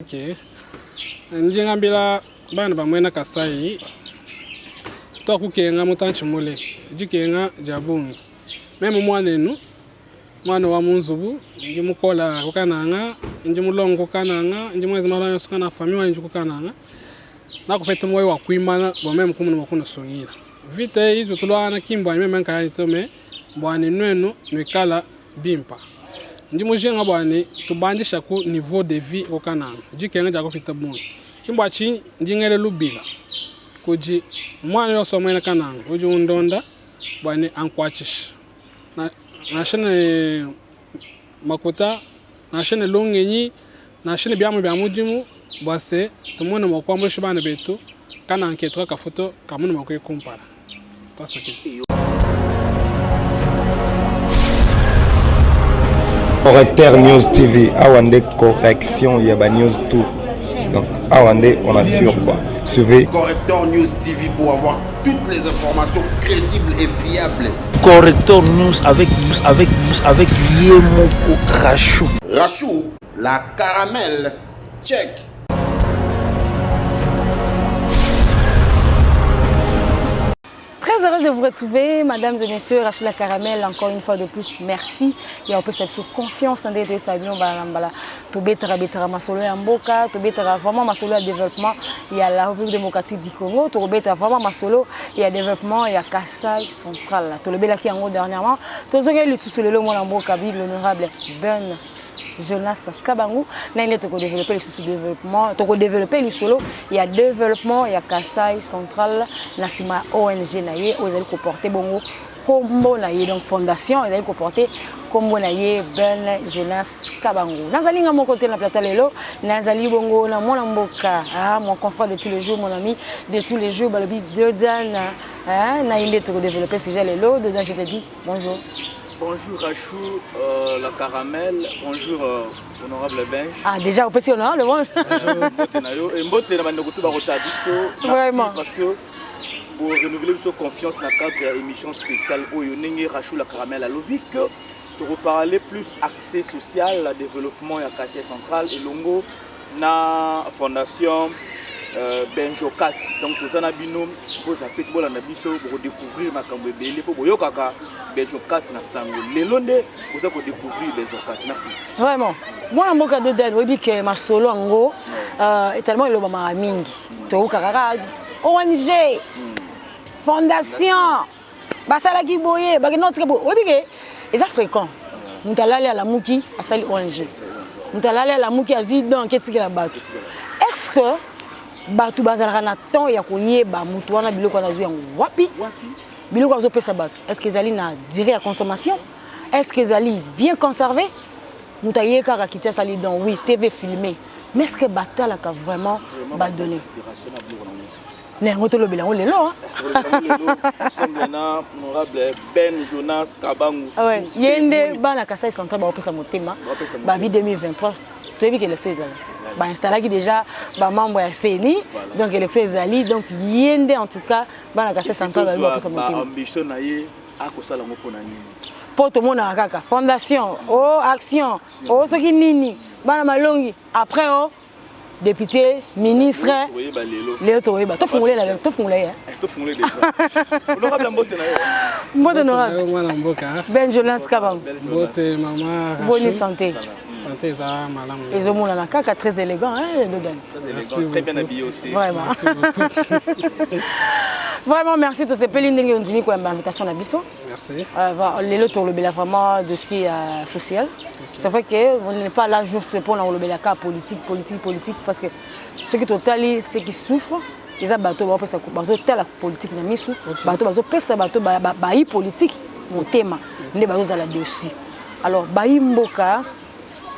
Ok. Njingambila bana bamwena Kasai. Toku kenga mutanchi mule. Jikenga jabungi. Meme mwana wa munzubu ngimukola kukananga ngimulongo kananga ngimwezi mara sukana famiwa njikukananga nakupeta moyo wa kuimana bomeme kumuna makuna songira vite hizo tulwana kimbo meme nka itome bwani nwenu nwekala bimpa ndimujenga bwani tubandisha ku niveau de vie kukananga jikenga jako pita bungi kimbo achi ndingere lubila kuji mwana yo somena kananga uji undonda bwani ankwachisha na shene makuta na shene longenyi na shene byamu dimu bwase tumone makwambo shibana betu kana enquête ka photo kamune makwe compara tasaki Correcteur News TV awande correction ya ba news tout donc awande on assure quoi suivez Correcteur News TV pour avoir toutes les informations crédibles et fiables. Correcteur News avec Yemoko Rachou. Rachou, la caramel, check. Très heureuse de vous retrouver, mesdames et messieurs. Rachou la caramel, encore une fois de plus, merci. Et on peut s'appuyer confiance en des sabions balambala. Tobetara betara masolo ya mboka, tobetara vraiment masolo ya développement. Il y a la République démocratique du Congo, tobetara vraiment masolo il y a développement, il y a Kasai central. Tolobela ki yango dernièrement. Tozoke lisusu lelo mwana mboka bi l'honorable Ben Jonas Kabangu, là il est pour développer le sous-développement, pour développer les solos, il y a développement, il y a Kasai central, Nasima ONG naie, aux allez comporter bongo combo naie donc fondation, ils allez comporter combo naie Ben Jonas Kabangu. Nazali ngamo côté la plata lelo, nazali bongo na mwana mboka, mon confrère de tous les jours, mon ami de tous les jours, balobi Dedan, na il est pour développer ce lelo, dedans je te dis bonjour. Bonjour Rachou, la caramel, bonjour honorable Benj. Ah déjà, on peut s'y honorer, bonjour. Vraiment. Parce que pour renouveler votre confiance dans le cadre de l'émission spéciale Oyonenge Rachou la caramel à lobby que pour reparler plus accès social, le développement à Kasai central et Longo, na fondation Benjokat. Donc vous en avez binôme, vous avez pour découvrir ma cambébélé pour vous kaka Benjokat na sango. Les londe vous avez découvrir Benjokat. Merci. Vraiment. Moi mon cas de date, oui que ma solo ango est tellement il a ma mingi. To kaka ONG fondation basala ki boye ba notre bo. Oui que les africains mutalale à la muki asali ONG. Mutalale à la muki azi donc ketiki la bato. Est-ce que batu bazalaka na temps ya koyeba mutu wana biloko na zuya wapi biloko azo pesa batu est-ce que ezali na durée à consommation est-ce que ezali bien conservé mutu ayeka ka kitia sali dans oui TV filmé mais est-ce que batalaka vraiment ba donner ne ngoto lobela ngo lelo honorable Ben Jonas Kabangu. Ouais yende bana Kasai central ba opesa motema ba bi 2023 tu as vu que l'élection ezali ba installaki déjà ba membre ya CENI donc l'élection ezali donc yende en tout cas bana Kasai central ba opesa motema ambition na ye akosala ngo pona nini po to mona kaka fondation oh action oh soki nini bana malongi après oh député, ministre, Léo Touré, tu fongolé là, tu fongolé. Tu fongolé déjà. Honorable Mbote na yo. Mbote honorable. Mwana mboka. Ben Jonas Kabangu. Mbote mama. Bonne santé. Santé ça malamu. Et je monte là, kaka très élégant hein, Dodan. Très bien habillé aussi. Vraiment. Merci beaucoup. Vraiment merci de ces pelines ndenge ondimi ko invitation na biso. Merci. Lelo to lobela vraiment dossier social. C'est vrai que on n'est pas là juste pour lobela cas politique parce que ceux qui totali ceux qui souffrent les bateaux ba pesa ko bazo tala politique na misu bateau bazo pesa bateau ba politique motema nde bazo za la dessus. Alors bayi mboka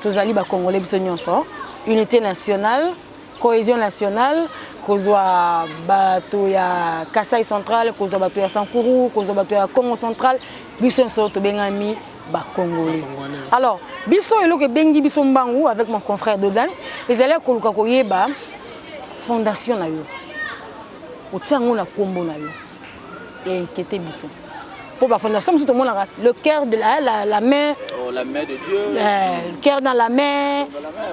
tozali ba congolais biso nyonso unité nationale cohésion nationale kozwa bato ya Kasai central kozwa bato ya Sankuru kozwa bato ya Congo central biso so to bengami ba congolais. Alors biso eloko bengi biso mbangu avec mon confrère Dodan ezali koluka koyeba fondation na yo otiango na kombo na yo et inquiété biso pour la fondation, tout le monde a le cœur de la main. Oh, la main de Dieu. Le cœur dans la main.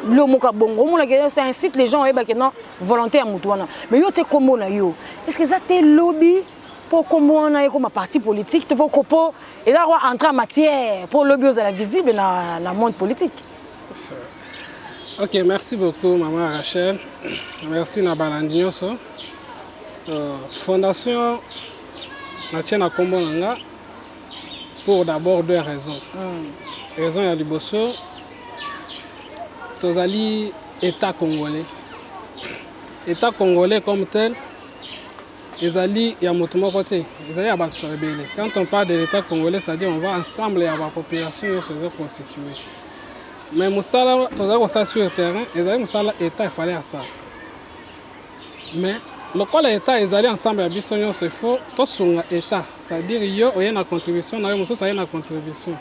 Le Mokabongo. Ça incite les gens à être volontaires à Moutouana. Mais yo, tu sais comment yo. Est-ce que ça t'es lobby pour comment on a comme un parti politique, pour qu'on et là on entrer en matière pour lobby aux à la visible dans le monde politique. Ok, merci beaucoup, maman Rachel. Merci Nabalandinho. Fondation la tienne à Kombonanga pour d'abord deux raisons. Raison ya liboso, tozali État congolais. État congolais comme tel, ezali ya moto moko te, ezali ya bato rebelle. Quand on parle de l'État congolais, c'est-à-dire on va ensemble ya ba population yo se constituer. Mais musala tozali ko sa sur le terrain, ezali musala État il fallait à ça. Mais le quoi l'État ezali ensemble ya biso nyonso il faut tosunga État, c'est-à-dire yo oye na contribution na yo mosusu aye na contribution.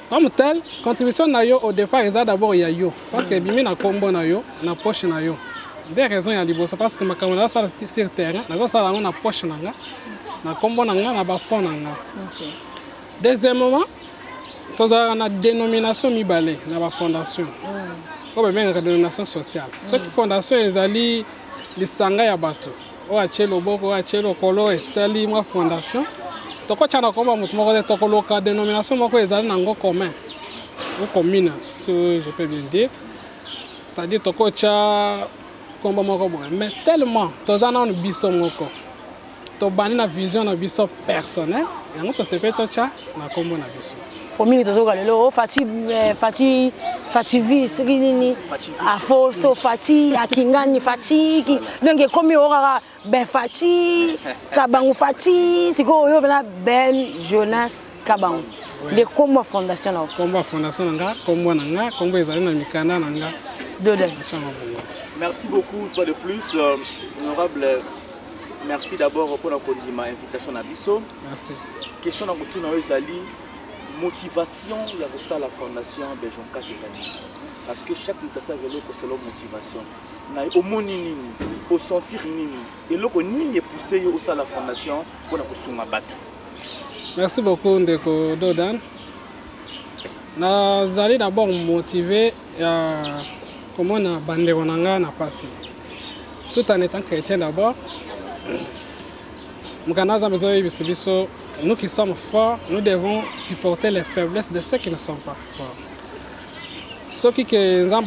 Comme tel, contribution na yo au départ ezali d'abord ya yo parce que bimi na kombo na yo, na poche na yo. Des raisons ya liboso parce que makambo na sala sur terrain, na sala ngo na poche na nga, na kombo na nga na ba fond na nga. Deuxièmement, tozala na dénomination mibale na ba fondation. Comme bien la dénomination sociale. Cette fondation ezali lisanga ya bato. O atie loboko, o atie lokolo esali mwa fondation. Toko tchana komba mutu moko te tokoloka dénomination moko ezali nango commun. Ou commune, si je peux bien dire. C'est-à-dire toko tcha komba moko boye. Mais tellement tozana on biso moko. To bani na vision na biso personnel, yango to sepe to tcha na kombo na biso. Omingi tozoka lelo Fati vi nini afoso Fati akingani Fati donc comme orara ben Fati Kabangu Fati siko yo bena Ben Jonas Kabangu les combo fondation là combo fondation nga combo nanga combo ezali na mikanda nanga dode. Merci beaucoup une fois de plus honorable. Merci d'abord pour ma invitation à Bisso. Merci. Question na mutu na ezali motivation il y a ça la fondation Bejonka Kezani parce que chaque mutation a vélo selon motivation na au monini au sentir nini et loko nini est poussé au ça la fondation pour na kusunga batu. Merci beaucoup Ndeko Dodan. Nazali d'abord motivé comment na bandeko nanga na pasi tout en étant chrétien d'abord. Nous qui sommes forts, nous devons supporter les faiblesses de ceux qui ne sont pas forts. Ceux qui nous ont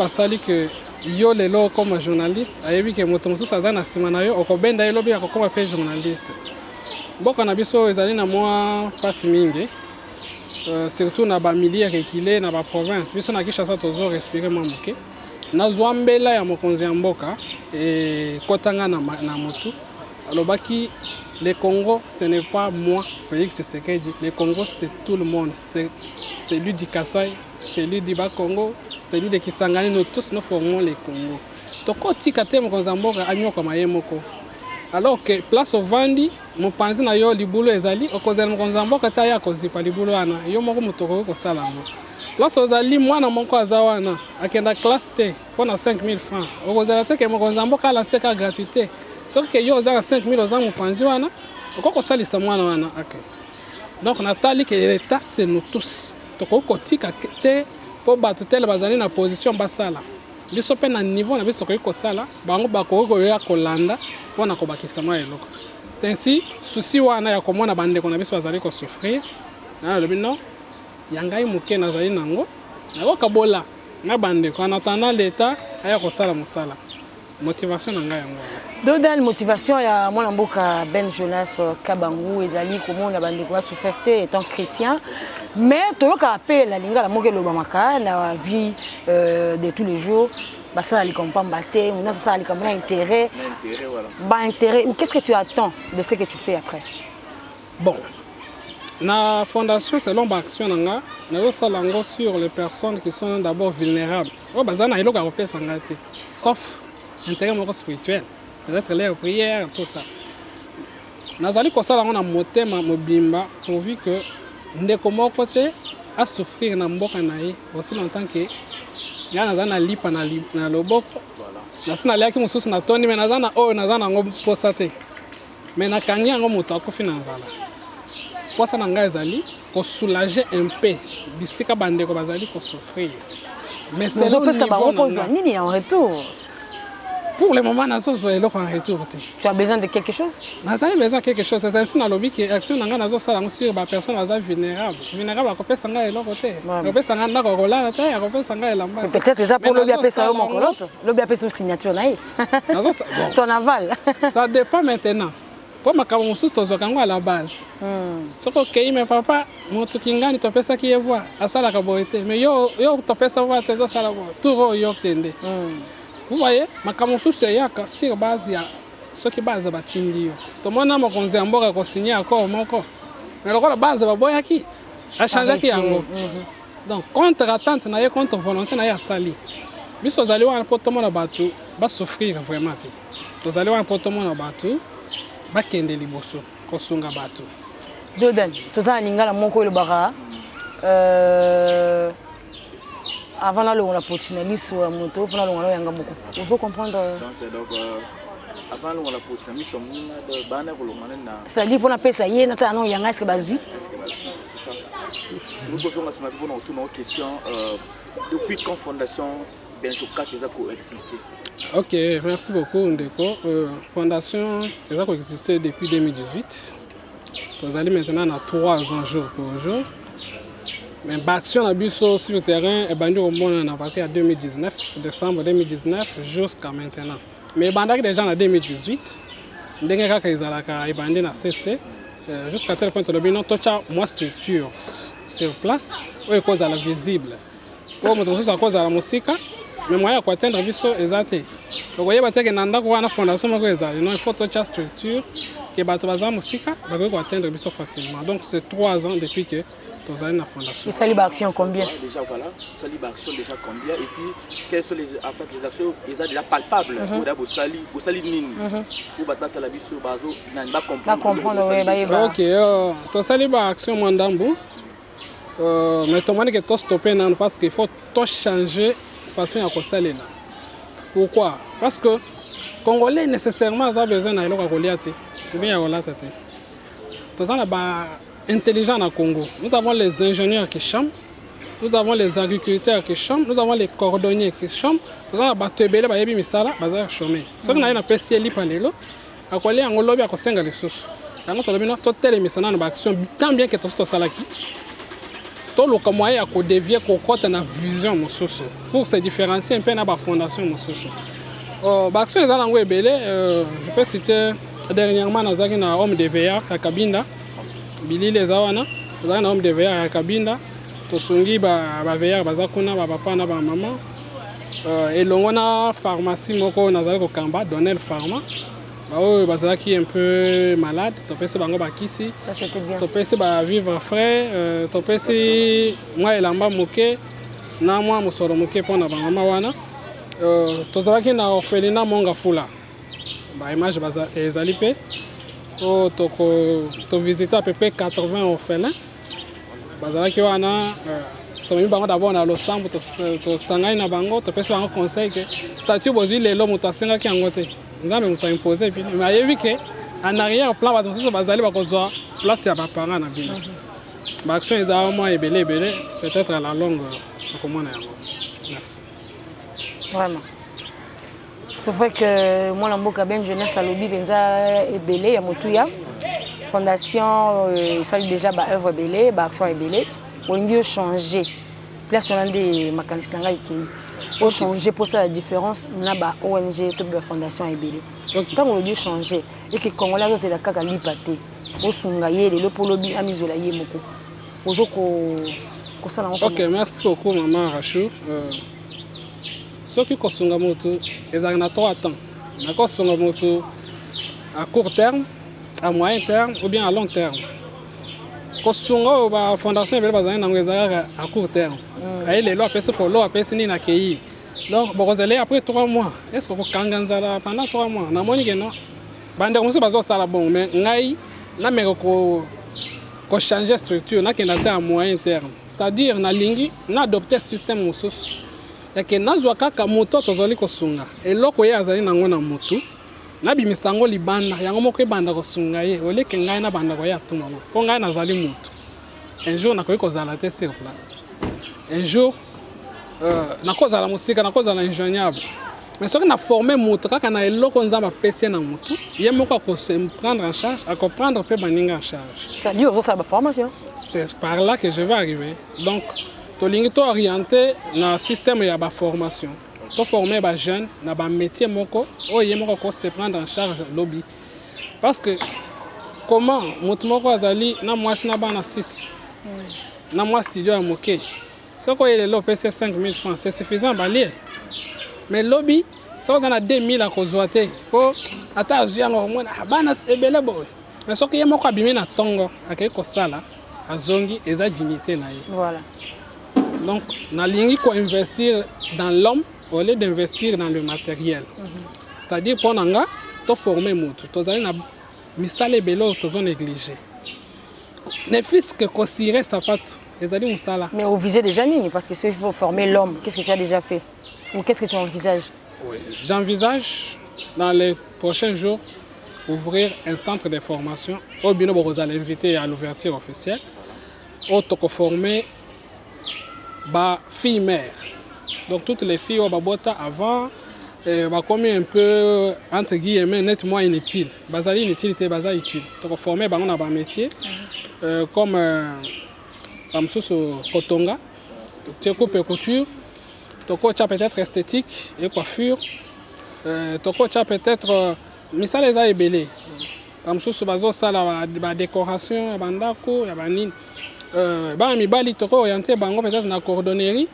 que yo lelo comme journaliste, ayebi que motomusu sazana simana yo okobenda yo lobi akokoma pe journaliste. Boka na biso ezali na moi passe mingi. Surtout na ba milieu rekilé na ba province. Biso na Kinshasa tozo respirer mamuke. Na zwambela ya mokonzi ya mboka et kotanga na motu. Alobaki le Congo, ce n'est pas moi, Félix Tshisekedi. Le Congo, c'est tout le monde. C'est celui du Kasaï, celui du Bas-Congo, celui de Kisangani. Nous tous, nous formons le Congo. Toko tikate mkozamboka anyoka mayemoko. Alors que place au Vandi, mon panzi na yo libulo ezali, okozela mkozamboka taya kozipa libulo ana. Yo moko mutoko ko salango. Place aux ali mwana moko azawana, akenda classe T, pour 5000 francs. Okozela te ke mkozamboka la seka gratuité. Sauf que yo za 5000 aux ans panzi wana, okoko salisa mwana wana ok. Donc natali que l'état c'est nous tous. Toko kotika te po batu tel bazali na position basala. Biso pe na niveau na biso ko sala, bango bakoko ya kolanda pona ko bakisa mwa eloko. C'est ainsi souci wana ya komona bande ko na biso bazali ko souffrir. Na le bino yangai muke nazali nango. Na ko kabola na bande ko en attendant l'état aya ko sala musala. Motivation nanga yango. Dodal motivation ya mwana mboka Ben Jonas Kabangu ezali comment na bande ko souffrir étant chrétien. Mais tout le cas la linga la moke lobamaka na vie de tous les jours bah ça les comprend batté on a ça les comprend intérêt voilà bah intérêt qu'est-ce que tu attends de ce que tu fais après bon la fondation selon l'action nanga na salango sur les personnes qui sont d'abord vulnérables oh bazana iloko européen sangati sauf intérêt mon spirituel peut-être les prières tout ça nazali ko salango na motema mobimba pourvu que ndeko moko te a souffrir na mboka na ye aussi longtemps que ya nazana lipa na loboko na sina liaki mususu na toni mais nazana ngo posate mais na kangi ngo moto akufi na nzala posa na ngai ezali ko soulager un peu bisika bandeko bazali ko souffrir. Mais c'est le niveau nini en retour. Pour le moment, nazo eloko en retour. Tu as besoin de quelque chose? Nazali besoin de quelque chose. C'est ainsi dans lobby que action nanga nazo sala sur ba personne aza vulnérable. Vulnérable a kopesa nga eloko te. Kopesa nga ndako kolala te, a kopesa nga elamba. Peut-être ça pour lobby apesa yo moko l'autre. Lobby apesa signature na ye. Nazo son aval. Ça dépend maintenant. Pour makambo mosusu tozwaka ngo à la base. Soko okei mais papa moto kingani topesa ki yevoa asalaka boye te. Mais yo topesa voa te zo sala boye. Tout yo kende. Vous voyez, makambo mosusu eyaka sur base ya soki base batindi yo. Tomona mokonzi ya mboka ko signer accord moko. Mais lokola base baboyaki a changeaki yango. Donc contre attente na ye contre volonté na ye asali. Biso ozali wana po tomona bato ba souffrir vraiment te. Tozali wana po tomona bato bakende liboso kosunga bato. Dodan, tozala lingala moko elobaka avant la longue la potinali sur moto, avant la longue la yanga moko. Il faut comprendre. Donc avant la longue la potinali sur moto, bana kolongana na. C'est-à-dire pour la pesa yé nata non yanga est-ce que base vie? C'est ça. Nous posons la semaine pour nous retourner aux questions. Depuis quand Fondation Benjoka qui a coexisté? Ok, merci beaucoup Ndeko. Fondation qui a coexisté depuis 2018. Nous allons maintenant à 3 ans jour pour jour. Mais l'action a sur le terrain est bandée au monde à partir de 2019, décembre 2019 jusqu'à maintenant. Mais bandé déjà en 2018, dès qu'ils ont bandé na CC jusqu'à tel point que nous avons moins structure sur place ou cause à la visible. Pour nous à cause à la musique, mais moi pour atteindre biso exact. Vous voyez que nanda ko na fondation moko ezali, non il faut toucher structure que bato baza musique ba ko atteindre biso facilement. Donc c'est 3 ans depuis que nous avons la fondation. Et ça libre action combien? Déjà voilà, ça libre action déjà combien et puis quelles sont les actions déjà palpables pour sali nini pour battre la biso bazo na ba comprendre oui ba. OK, to sali ba action mandambu. Mais tout le monde est stoppé parce qu'il faut tout changer façon à saler là. Pourquoi? Parce que Congolais nécessairement a besoin d'aller au Goliath. Bien au Goliath. Tous on a intelligents au Congo. Nous avons les ingénieurs qui chantent, nous avons les agriculteurs qui chantent, nous avons les cordonniers qui chantent. Tous on a battu belé ba yebi misala bazar chômer. Ce qu'on a na PC li palelo. A quoi les angolobi a kosenga les sources. Dans notre domaine tout tel misana na action tant bien que tout salaki. Tout le moyen à dévier côté na vision mosusu pour se différencier un peu na ba fondation mosusu. L'action est dans le belé. Je peux citer dernièrement nazaki na homme de veillard à Kabinda. Billy les awana, nazaki na homme de veillard à Kabinda. Tosungi ba veillard bazakuna ba papa na ba maman. Elongo na pharmacie moko nazaki ko Kamba Donnel Pharma. Bazaki un peu malade, topesi bango bakisi. Ça c'était bien. Topesi ba vivre frais, topesi moi elamba moke na moi musoro moke pona ba mama wana. Tozalaki na orphelinat monga fula. Ba image baza ezali pe. To visiter à peu près 80 orphelins. Bazalaki wana tomi bango d'abord na losambo to sangai na bango topesi bango conseil que statut bozui lelo moto asengaki yango te. Nzambe muta imposer puis mais ayebi que en arrière plan ba toso bazali ba kozwa place ya ba parents na bino. Ba action ezala moi ebele peut-être à la longue comment yango. Merci. Vraiment. C'est vrai que moi la mboka ben jeunesse à lobby benza ebele ya motuya. Fondation ça déjà ba œuvre ebele, ba action ebele. On a changé. Place on a des mécanismes qui ont changé pour ça la différence na ba ONG toute la fondation ebele. Tant on a changé et que Congolais c'est la kaka lipate. O sunga yele le polobi amizola ye moko. Ozoko ko sala ngoko. OK, merci beaucoup maman Rachou. Ce qui kosunga moto ezali na 3 temps. Na kosunga moto à court terme, à moyen terme ou bien à long terme. Kosunga ba fondation ebele bazali na ngezaka à court terme. Ayi lelo apesi ko lo apesi ni na kei. Donc bokozele après 3 mois. Est-ce que ko kanganzala pendant 3 mois? Na moni que non. Bande comme ça bazo sala bon mais ngai na meko ko changer structure na kenda à moyen terme. C'est-à-dire na lingi na adopter système mosusu. Et que nazwa kaka moto tozali kosunga. Eloko ye azali nango na motu. nabimisa yango libanda yango moko ebanda kosunga ye oleke ngai nabanda koya atuma ngo mpo ngai nazali motu un jour nakoki kozala te sur place un jour nakozala mosika nakozala ingéniable mais soki na forme motu kaka na eloko nzambe apesi ye na motu ye moko akose prendre en charge akoprendre mpe baninga en charge ça dit ozosala baformation c'est par là que je vais arriver donc tolingi tooriente na système ya baformation toforme bajeune na bamétier moko oyo ye moko akose prendre en charge lobby parce que comment motu moko azali na mwasi na bana 6 na mwa studio ya moke soki oyo lelo opesi 5000 francs c'est suffisant balie mais lobby soki oza na 2000 akozwa te mpo ata azwi yango omona bana ebele boye mais soki ye moko abimi na ntongo akei kosala azongi eza dignité na ye voilà donc nalingi koinvestir dans l'homme au lieu d'investir dans le matériel c'est-à-dire mpo na nga toforme motu tozali na misala ebele oyo tozo néglige ne fils que kosire sapato ezali mosala mais au visé déjà nini parce que il faut former l'homme qu'est-ce que tu as déjà fait ou qu'est-ce que tu envisages oui. J'envisage dans les prochains jours ouvrir un centre de formation au Bino Borozal invité à l'ouverture officielle où tu former ba filles mères donc toutes les filles au babota avant comme un peu entre guillemets nettement inutile bazali inutilité bazali utile tu former bango na ba métier comme kotonga tu coupe et couture tu coach peut-être esthétique et coiffure tu coach peut-être misala eza ebele bamosusu bazosala badécoration ya bandako ya banini bana mibali toko-oriente bango peut-être na cordonnerie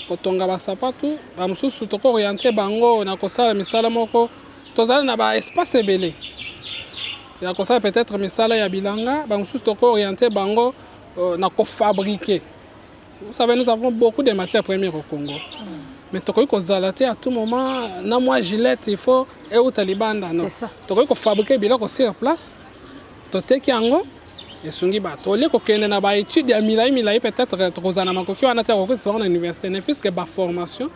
kotonga basapatu bamosusu toko-oriente bango na kosala misala moko tozali na baespace ebele ya kosala peut-être misala ya bilanga bamosusu toko-oriente bango na kofabriquer. Vous savez, nous avons beaucoup de matières premières au Congo. Mais tu peux à tout moment, na moi Gillette, il faut et au Taliban. C'est ça. Tu peux fabriquer des bilans sur place. Tu te kiango et sungi ba. Tu les coquins na ba étude ya milai peut-être Rosana Makoki on a été recruté sur l'université. Ne fût-ce que ba formation.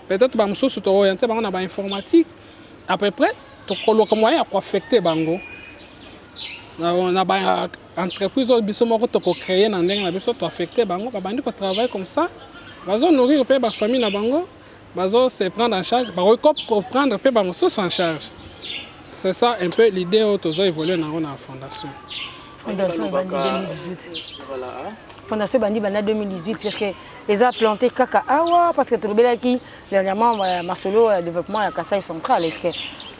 Peut-être ba muso sur orienté ba na ba informatique. À peu près, tu colloques moyen à affecter bango. On a ba entreprise au biso moko to ko créer na ndenge na biso to affecter bango ba bandi ko travailler comme ça bazo nourrir pe ba famille na bango bazo se prendre en charge ba ko prendre pe ba moso en charge c'est ça un peu l'idée où tozo évoluer na la fondation Bandi 2018 voilà fondation Bandi 2018 parce que les a planté kaka awa parce que tobelaki dernièrement masolo développement ya Kasai central est-ce que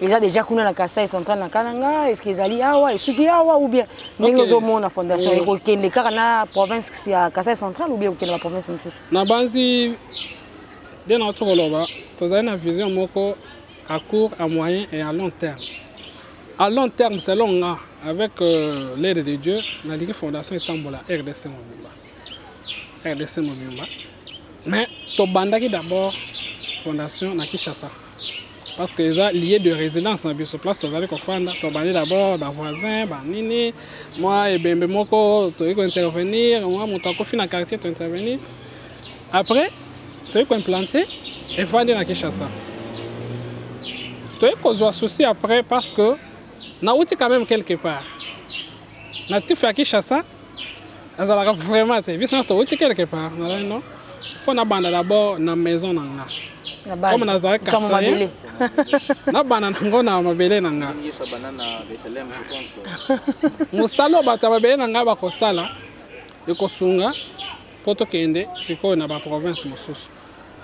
ils ont déjà connu la Kasai centrale na Kananga est-ce qu'ils allaient awa est-ce qu'il awa ou bien nous avons la fondation et les cas na province c'est à Kasai centrale ou bien au la province même chose na banzi de notre koloba tozali na vision moko à court à moyen et à long terme. À long terme selon nga avec l'aide de Dieu na ligue fondation etambola RDC Mobimba mais to bandaki d'abord fondation na Kinshasa parce que les liés de résidence na biso place tozali kofanda to bandi d'abord ba voisins ba nini moi et bembe moko to intervenir moi moto akofi na quartier to intervenir après to implanter et vendre na Kinshasa to kozwa souci après parce que na outi quand même quelque part natif à Kinshasa azalaka vraiment te biso to outi quelque part non faut na banda d'abord na maison nanga comme nazala Kasaye na bana nango na mabele nanga musalo bato mabele nanga bakosala ekosunga poto kende siko na ba province mosusu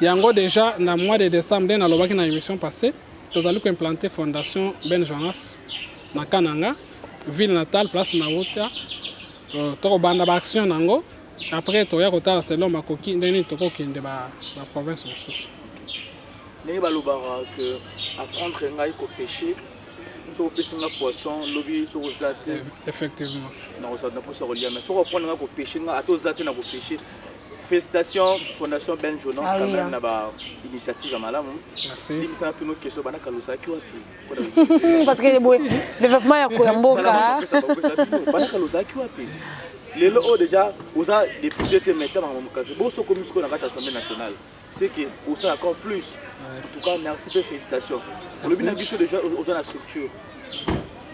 yango déjà na mois de décembre na lobaki na émission passée tozali ko implanter fondation Ben Jonas na Kananga ville natale place na Wota to banda ba action nango après toya kotala selon makoki ndeni toko kende ba province mosusu mais balobara que apprendre ngai ko pêcher so pêcher na poisson lobi so ozate effectivement na ozate pour se relier mais so reprendre ngai ko pêcher nga ato ozate na ko pêcher. Félicitations Fondation Ben Jonas quand même na ba initiative à malamu merci dimisa tuno question bana kalosaki wapi parce que le développement ya koyamboka bana kalosaki wapi lelo o déjà oza député te maintenant mamukazi boso komisiko na kati assemblée nationale c'est que au sein encore plus. En tout cas, merci et félicitations. Le but est déjà aux la structure.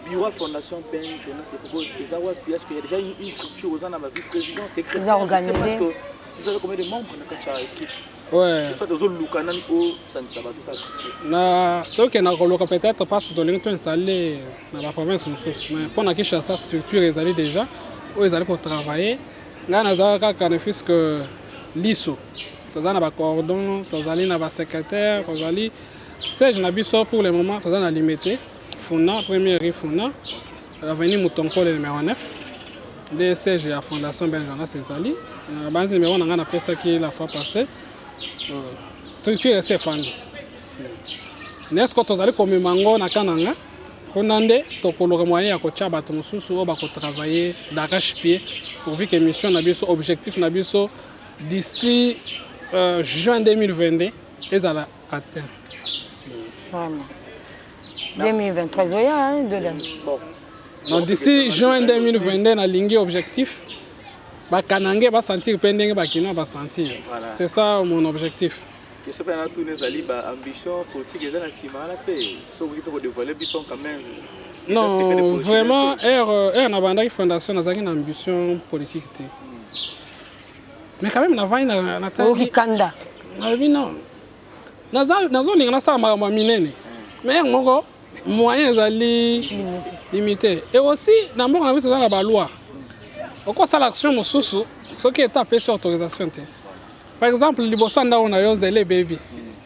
Bureau Fondation Ben Jonas, c'est pour parce qu'il y a déjà une structure aux la vice-président, secrétaire. Vous organisez. Parce que vous avez combien de membres dans cette équipe? Ouais. Ça doit être na soki nakoloka peut-être parce que tolingi toinstalle na baprovince mosusu mais mpo na Kinshasa structure ezali déjà oyo ezali kotravaille ngai nazala kaka ne fils que liso tozali na bacordon tozali na basecrétaire tozali siège na biso pour le moment tozali na limité Funa première rue Funa avenue Mutonkole numéro 9 nde siège ya fondation Ben Jonas ezali banzi numéro na ngai napesaki la fois passée structure esi efandi n'est-ce que tozali komema ngo na kananga kuna nde tokoloka moyen ya kotia bato mosusu oyo bakotravaille d'arrache-pied pourvu que mission na biso objectif na biso d'ici juin 2022 ezala atteint. Vraiment. 2023 zoya de bon. Donc d'ici juin 2022 na lingi objectif bakanange ba sentir pe ndenge bakino ba sentir. C'est ça mon objectif. Je sais pas tous les alibes ambition politique et la ciment la paix. Sauf que pour dévoiler bison quand même. Non, vraiment na banda fondation nazaki na ambition politique té. Mais quand même na vai na tangi kanda. Na bino. Nazo linga na sa makambo minene. Mais moko moyen ezali limité. Et aussi na moko na biso za ba loi. Oko sala action mosusu soki étape sur autorisation té. Par exemple, liboso ndao na yo zele baby.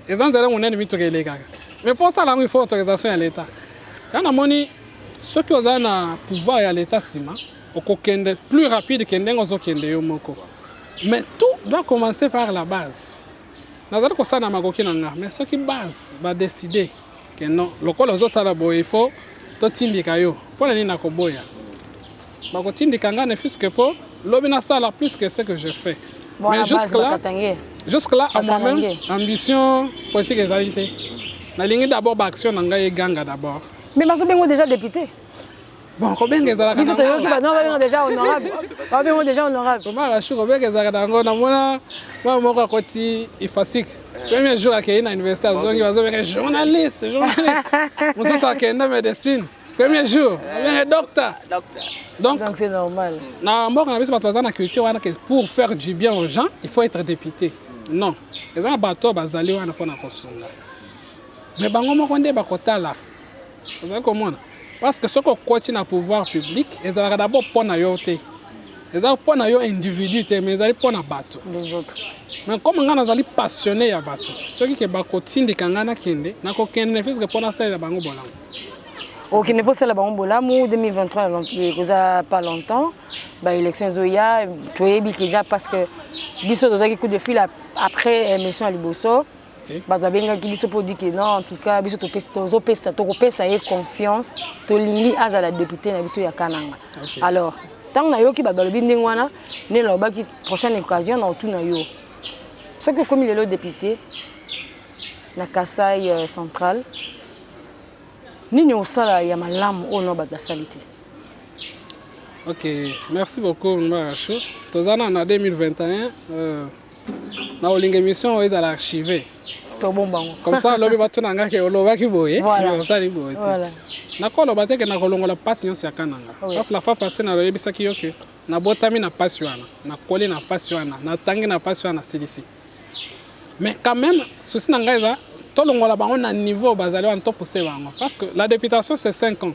Ezanzela monene mitokele kaka. Mais pour ça là il faut autorisation à l'état. Yana moni ceux qui ont na pouvoir à l'état sima okokende plus rapide que ndengo zokende yo moko. Mais tout doit commencer par la base. Nazali ko sana makoki nanga, mais ceux qui base va décider que non, lokolo zo sala boy il faut to tindika yo. Pour nini na koboya. Bako tindika nga ne fils que pour lobina sala plus que ce que je fais. Bon, mais jusque-là, à moi-même, ambition politique et alité. Je vais d'abord action dans le gang d'abord. Mais je suis déjà député. Bon, combien de gens sont déjà honorables? Combien déjà honorables? Comment je suis premier jour à l'université, je suis journaliste. Je suis médecine. Premier jour, docteur. Donc c'est normal. Pour faire du bien aux gens, il faut être député. Non. Les gens bateau bazali wana pona kosonga. Mais bango moko nde bakotala. Vous savez comment? Parce que ce qu'on continue à pouvoir public, ils ont d'abord pona yo té. Ils ont pona yo individu té, mais ils ont pona bateau. Les autres. Mais comme on a passionné ya bateau, ceux qui bakotindi kangana kende, na ko kende ne fils que pona ça ya bango bolango. Ok, ne pas cela bon 2023 il n'y a pas longtemps bah élection zoya tu es déjà parce que biso doza qui coup de fil après émission à Liboso bah benga qui biso pour dire que non en tout cas biso to pesa et confiance to lingi aza la députée na biso ya Kananga. Alors tant na yo ki ba balobi ndengwana ne la ba ki prochaine occasion na tout na yo ce que comme il est le député na Kasai central Nini osala ya malamu ono badasalite. Ok, merci beaucoup Mbaracho. Tozana en 2021 na olinga émission ils allaient archiver. To bombango. Comme ça lobi batu nanga ke oloba ki boye, osali boye. Voilà. Na ko loba te ke na kolongola passe nyonso ya Kananga. Parce la fois passée na loyebisa ki yoke na botami na passe wana, na koli na passe wana, na tangi na passe wana silisi. Mais quand même souci nanga eza tout le monde a un niveau basé en top parce que la députation c'est 5 ans.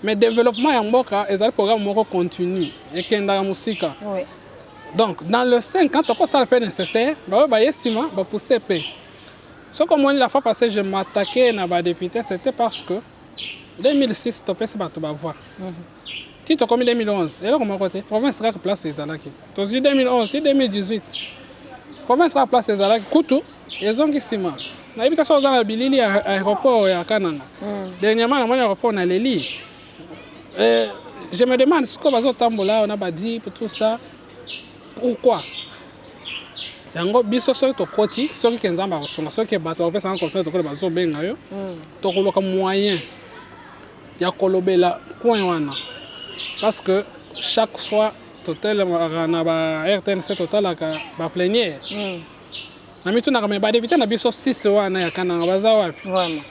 Mais le développement en Mboka est un programme continu et qui est dans la musique. Oui. Donc dans le 5 ans, tout ça est nécessaire, bah pousser paix. Ce que moi la fois passée je m'attaquais à la députée, c'était parce que 2006 topé c'est pas tout voir. Si tu comme 2011, et là comment côté province sera place les alaki. Tu 2011, 2018. Province sera place les alaki Koutou, ils ont qui ciment. Na habitation aux Bilili à l'aéroport à Kananga. Dernièrement, à l'aéroport, on a les lits. Je me demande ce qu'on va faire tambola, on a dit pour tout ça. Pourquoi? Yango biso so to koti, so ki nzamba ko so ki bato ko pesa confiance to ko bazo benga yo. To ko loka moyen ya kolobela coin wana. Parce que chaque fois total na ba RTNC total ka ba plénière. Na mitu na kama député na biso 6 wana ya Kananga baza wapi? Vraiment.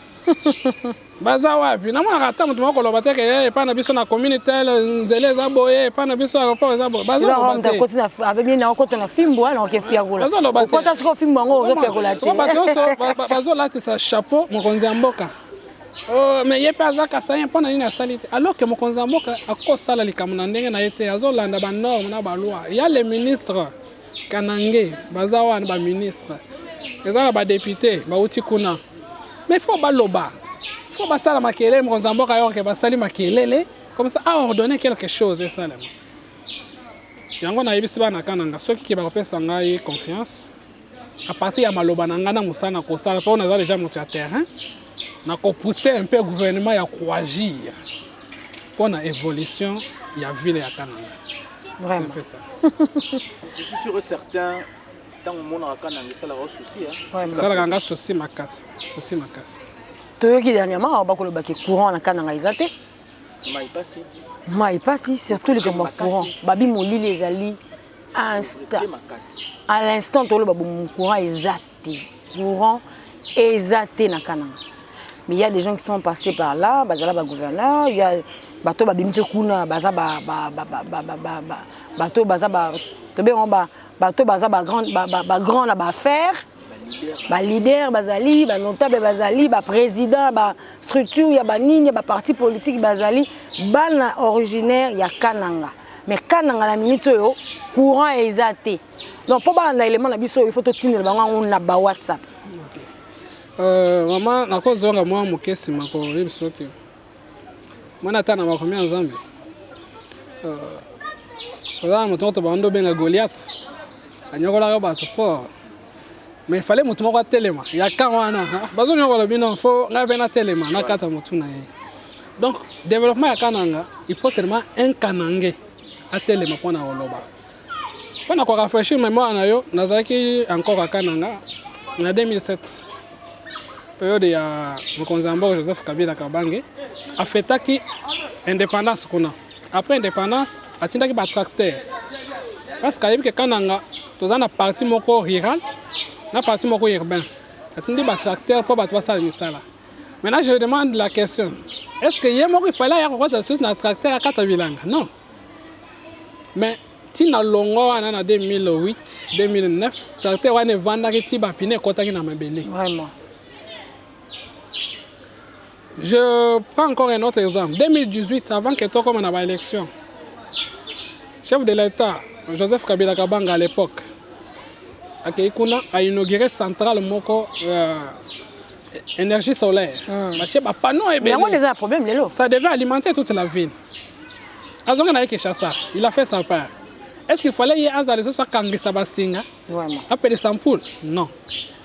Baza wapi? Na mwana kata mutu moko loba te ke pa na biso na communauté nzele za boye, pa na biso aéroport za boye. Baza loba te. Continue avec bien na kota na fimbo na okefia kola. Baza loba te. Kota siko fimbo ngo okefia kola te. So bazo lati sa chapeau mokonzi ya mboka. Oh, mais ye pe azaka sa mpona nini asali te. Alors que mokonzi ya mboka akosala likambo na ndenge na ye te, azolanda ba norme na ba loi. Il y a les ministres Kanangé, baza wana ba ministre. Ezala ba député, ba uti kuna. Mais il faut baloba. Il faut basala makele mokonzi ya mboka yo ke basali makelele comme ça a ordonné quelque chose et ça là. Yango na yebisi bana Kananga soki ke ba kopesa ngai confiance. À partir ya maloba na ngana musana ko sala po na za déjà mon terrain. Na ko pousser un peu le gouvernement à coagir pour la évolution de la ville de Kananga. Vraiment. C'est un peu ça. Je suis sûr et certain, tant que mon Kananga, ça a un souci. Ça a un souci, ma casse. Souci, ma casse. Toyoki dernièrement, on va que courant na Kananga izate. Mais pas si, surtout le courant. Babi moli les ali à l'instant tout le courant izate. Courant izate na Kananga. Mais il y a des gens qui sont passés par là, bazala ba gouverneur, il y a bateau ba bimpe kuna, baza ba bateau baza ba tobe on ba bateau baza ba grand na ba faire, ba leader bazali, ba notable bazali, ba président, ba structure, il y a ba nini, ba parti politique bazali, bana originaire ya Kananga. Mais Kananga la minute yo courant exaté. Donc pour ba na élément na biso il faut to tinela bango on na ba WhatsApp. Maman, na cause zonga moi mukesi mako yebisoke. Mwana tana makomia nzambe. Kaza mutonto bando benga Goliath. Anyokola ba to fort. Mais il fallait mutu moko telema. Ya kamana. Bazo nyokola bino fo nga bena telema na kata mutu na ye. Donc développement ya Kananga, il faut seulement un Kanangé à telema pona oloba. Pona ko rafraîchir mémoire na yo, nazaki encore à Kananga en 2007. Période ya mokonzi ya mboka Joseph Kabila Kabange afetaki indépendance kuna. Après indépendance, atindaki ba tracteur. Parce que Kananga tozana parti moko rural na parti moko urbain. Atindi ba tracteur pour battre ça misala. Maintenant je demande la question. Est-ce que yemo il fallait ya kokota sur na tracteur à Katabilanga? Non. Mais tina longo en 2008, 2009, tracteur wana vendaki ti ba pine kotaki na mabele. Vraiment. Je prends encore un autre exemple. 2018, avant que tu commences à l'élection, chef de l'État, Joseph Kabila Kabanga à l'époque, a inauguré centrale moko énergie solaire. Ça devait alimenter toute la ville. Il a fait sa part. Est-ce qu'il fallait y aller sur Kangisa Basinga? Appeler Sampoul? Non.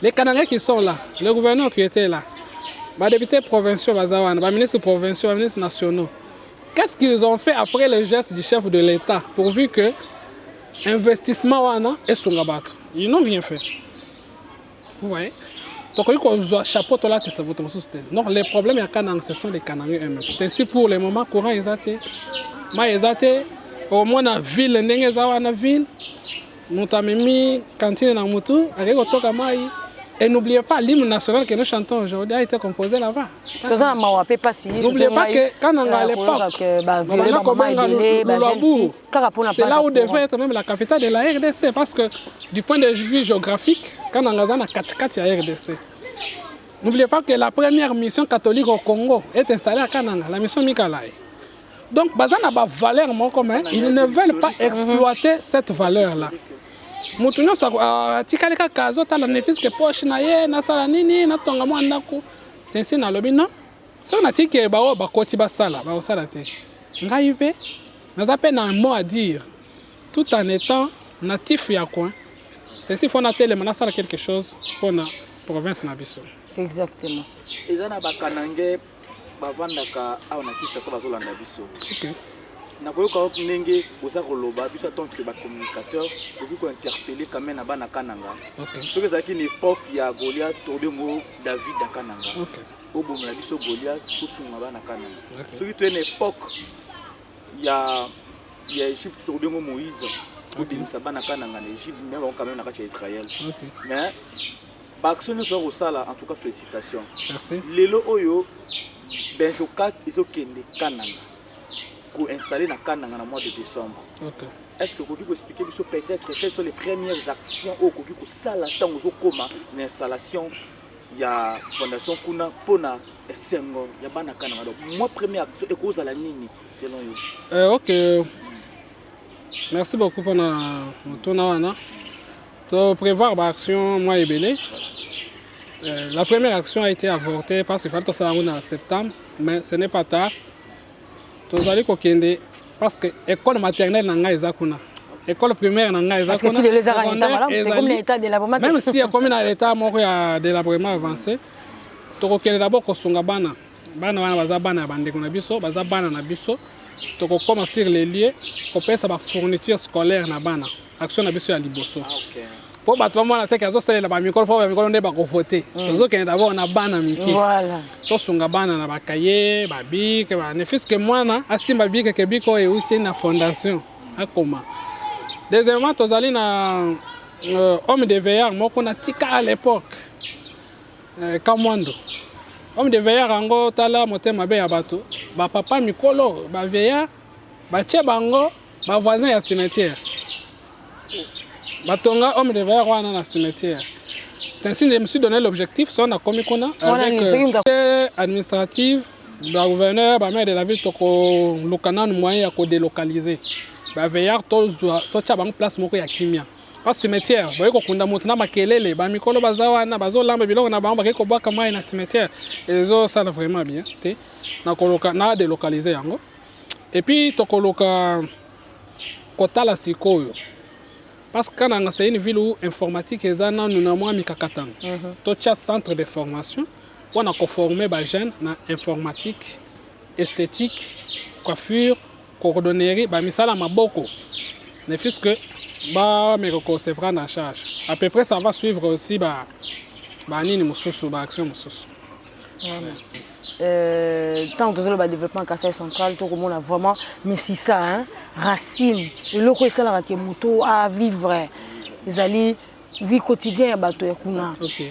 Les Kanangais qui sont là, le gouverneur qui était là, les députés provinciaux, les ministres provinciaux, les ministres nationaux, qu'est-ce qu'ils ont fait après le geste du chef de l'État pourvu que l'investissement est sur la batte? Ils n'ont rien fait. Vous voyez? Donc, il faut un chapeau là, c'est votre système. Donc, les problèmes à Kanang, ce sont les Kanangais eux-mêmes. C'est ainsi pour les moments courants, ils étaient. Au moins, dans la ville, dans la ville, nous avons mis cantine dans Moutou, avec le Maï. Et n'oubliez pas, l'hymne national que nous chantons aujourd'hui a été composé là-bas. N'oubliez pas que quand on est à l'époque, c'est là où devait être même la capitale de la RDC. Parce que du point de vue géographique, quand on est à 4-4, il y a RDC. N'oubliez pas que la première mission catholique au Congo est installée à Kananga, la mission Mikalaï. Donc, Bazana a une valeur commun, ils ne veulent pas exploiter cette valeur-là. Mutunyo sa tikalika kazo tala nefis ke poche na ye na sala nini na tonga mo andako sensi na lobi non so na tike ba o ba koti ba sala ba o sala te ngai pe naza pe na un mot à dire tout en étant natif ya coin sensi faut na tele na sala quelque chose pour na province na biso. Exactement. Ezana ba Kanangé ba vandaka aona kisa so bazolanda biso. OK. Nakoyoka ndenge oza koloba biso tant que ba communicateur oki ko interpeller quand même na bana Kananga. OK. Soki ezaki une époque ya Goliath tobengo David da Kananga. OK. Obomla biso Goliath kusunga bana Kananga. OK. Soki to une époque ya Égypte tobengo Moïse. kobimisa bana kananga na Égypte mais quand même na kati ya Israël. Ok. Mais action nous au sala en tout cas félicitations. Merci. Lelo oyo Benjokat izokende kananga pour installer na kananga na mois de décembre. Ok. Est-ce que vous pouvez expliquer peut-être quelles sont les premières actions au Kogi pour ça là tant aux coma l'installation il y a fondation kuna pona esengo ya bana kananga donc moi première action et cause à la nini selon vous. Ok. Merci beaucoup pour ton wana. To prévoir l'action moi et Béné. La première action a été avortée parce qu'il fallait que ça en septembre, mais ce n'est pas tard. Tous allez kokende parce que l'école maternelle n'a pas kuna. L'école primaire n'a pas parce que tu les as en état comme l'état de la même si comme dans l'état moko ya de l'abrément avancé, to kokende d'abord ko sunga bana. Bana wana baza bana bandeko na biso, baza bana na biso. To ko commencer les lieux, ko pesa ba fourniture scolaire na bana. Action na biso ya liboso. Pour battre moi la tête kazo sala ba mikolo pour ba mikolo nde ba ko voter. Tozo kende d'abord na bana miki. Voilà. To sunga bana na ba cahier, ba bic, ba ne fils que mwana asimba bic ke biko e uti na fondation. Akoma. Deuxièmement, tozali na homme de veillard moko na tika à l'époque. Kamwando. Homme de veillard ango tala motema be ya bato. Ba papa mikolo, ba veillard, ba tie bango, ba voisin ya cimetière. Batonga homme de veillard wana na cimetière. C'est ainsi que je me suis donné l'objectif, si on a commis qu'on a avec administrative, le gouverneur, le maire de la ville, le canal moyen à délocaliser. Le veillard, tout ça en place moko ya kimia. Parce que cimetière, vous voyez qu'on a monté na makelele, ba mikolo bazawa na bazo lamba biloko na ba ko boka mai na cimetière. Et ça va vraiment bien. Na koloka na délocaliser yango. Et puis to koloka kota la sikoyo. Parce que quand c'est une ville où l'informatique est en nous avons mis kakatang. Tout un centre de formation où on a conformé les jeunes dans informatique, esthétique, coiffure, cordonnerie, bah misala maboko. Ne fût-ce que bah mais qu'on se prend en charge. À peu près ça va suivre aussi bah nini mususu bah action mususu. Tant que le développement Kassai central, tout le monde a vraiment, mais si ça, hein, racine, le loco est ça là qui est moto à vivre, ils allaient vie quotidienne à bateau et kuna. Ok.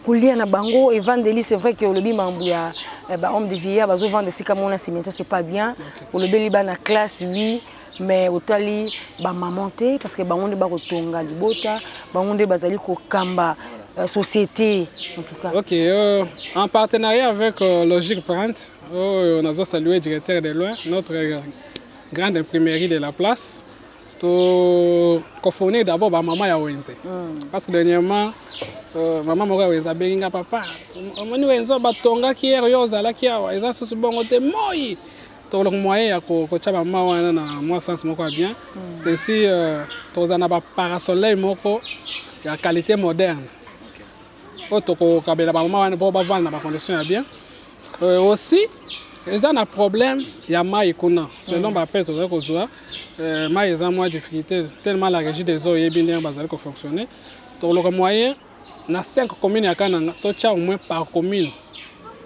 Pour lire na bango et vendre des c'est vrai que le bimambouya, homme de vieillard, bazo vendre des comme on a ça c'est pas bien. Pour le béliba na classe oui. Mais au tali ba mamonté parce que bango de ba kotonga libota bango de bazali ko kamba société en tout cas. Ok, en partenariat avec Logique Print, on a salué le directeur de loin, notre grande imprimerie de la place. To kofourner d'abord ba maman ya Wenze. Parce que dernièrement maman moko Wenze benga papa. Moni Wenze batonga ki hier yo zala ki awa eza susu bongo te moi. Le moyen ko chaba mawana na moi sens moko bien c'est si tozana ba parasoleil moko ya qualité moderne auto ko kabela ba mawana po ba vendre na ba condition ya bien aussi ils ont un problème ya mai kuna selon ba pète to ko zoa mai ils ont moins difficulté tellement la régie des eaux est bien bazali ko fonctionner donc le moyen na 5 communes ya Kananga to cha au moins par commune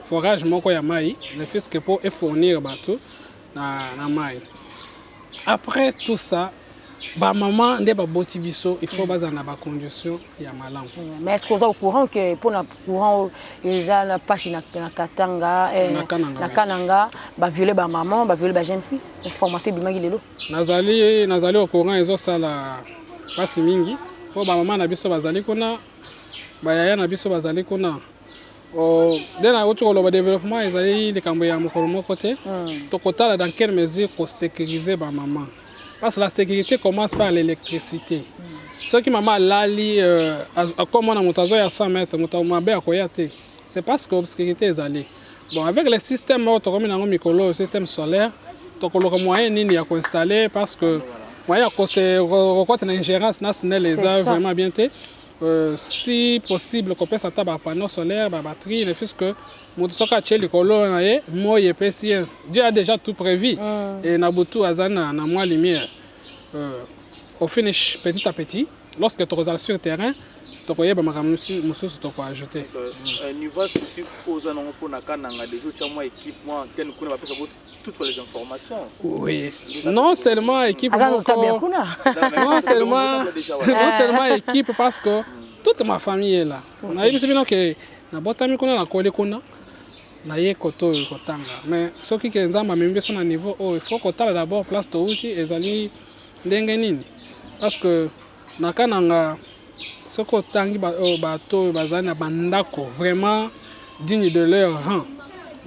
forage moko ya mai le fait que pour fournir bateau na mai. Après tout ça ba maman nde ba boti biso il faut baza na ba condition ya malamu. Mais est-ce que vous êtes au courant que pour na courant ils a passé na Katanga na Kananga ba violer ba maman ba violer ba jeune fille formation bimangi lelo. Nazali au courant ezo sala pasi mingi po ba maman na biso bazali kuna ba yaya na biso bazali kuna. Dès le développement, ils allaient les cambier à mon côté. Dans quelle mesure pour sécuriser ma maman? Parce que la sécurité commence par l'électricité. Ce qui maman lali, comme on a monté à 100 mètres, c'est parce que l'obscurité est allée. Bon, avec le système, le système solaire, le moyen n'est pas installé parce que moyen c'est une ingérence nationale les a vraiment bien été. Si possible, qu'on puisse attaquer un panneau solaire, une batterie, ne fût-ce que Moutsoka Tcheli Kolo, moi, il est Dieu a déjà tout prévu. Et Nabutu Azana, na moi lumière. Au finish, petit à petit, lorsque tu es sur le terrain, tokoyeba makambo mosusu tokoajouter. Niveau souci aux anons pour Nakananga, des autres moi équipe, moi, toutes les informations. Oui. Non seulement équipe, non seulement équipe parce que toute ma famille est là. On a dit que na botami kuna na kole kuna na ye koto kotanga. Mais ce qui est nzamba même son niveau il faut kotala d'abord place to uti ezali ndenge nini. Parce que nakananga ce kotangi bato bazana bandako vraiment digne de leur rang.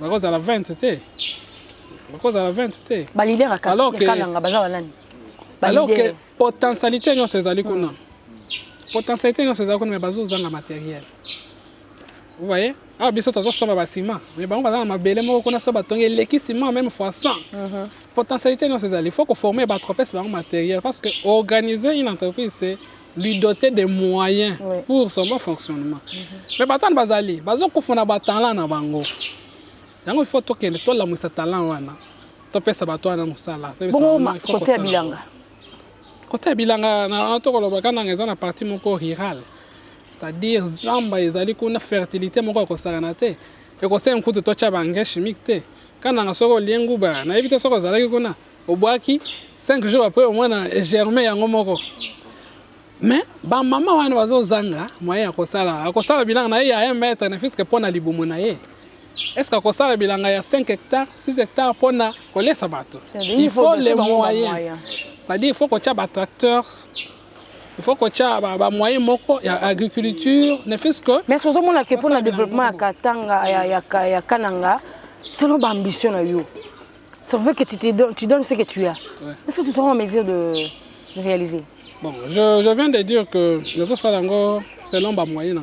Parce à la 20 té. Parce à la 20 té. Ba leader alors que potentialité non ezali kuna. Potentialité non ezali kuna mais bazo zanga matériel. Vous voyez? Ah, bien sûr, tu as un ciment. Mais bon, on va dans ma belle, on a ça, l'équipement même fois 100. Potentialité, non, c'est ça. Il faut qu'on forme l'entreprise dans le matériel. Parce que organiser une entreprise, c'est lui doter des moyens pour son bon fonctionnement. Mais bah, tu as aller. Bah, on fait un talent dans bango. Il faut que tu aies ce talent. Tu peux savoir toi dans ça là. Bon, côté Bilanga. Côté Bilanga, on a une partie rurale. C'est-à-dire zamba ezali kuna fertilité moko ko saranate et ko se nkutu to cha bange chimique te kana na soko liengu ba na éviter soko zalaki kuna obwaki 5 jours après au moins na germer yango moko mais ba mama wana bazo zanga moyen ko sala bilanga na ya 1 mètre na fiske pona libumu na ye est-ce que ko sala bilanga ya 5 hectares 6 hectares pona ko lesa bato il faut les moyens c'est-à-dire il faut ko cha ba tracteur. Il faut que tu aies des moyens d'agriculture. Mais ce que pour le développement à Katanga et à Kananga, c'est notre ambition. Ça veut que tu donnes ce que tu as. Est-ce que tu seras en mesure de réaliser? Bon, je viens de dire que les autres c'est l'homme moyen.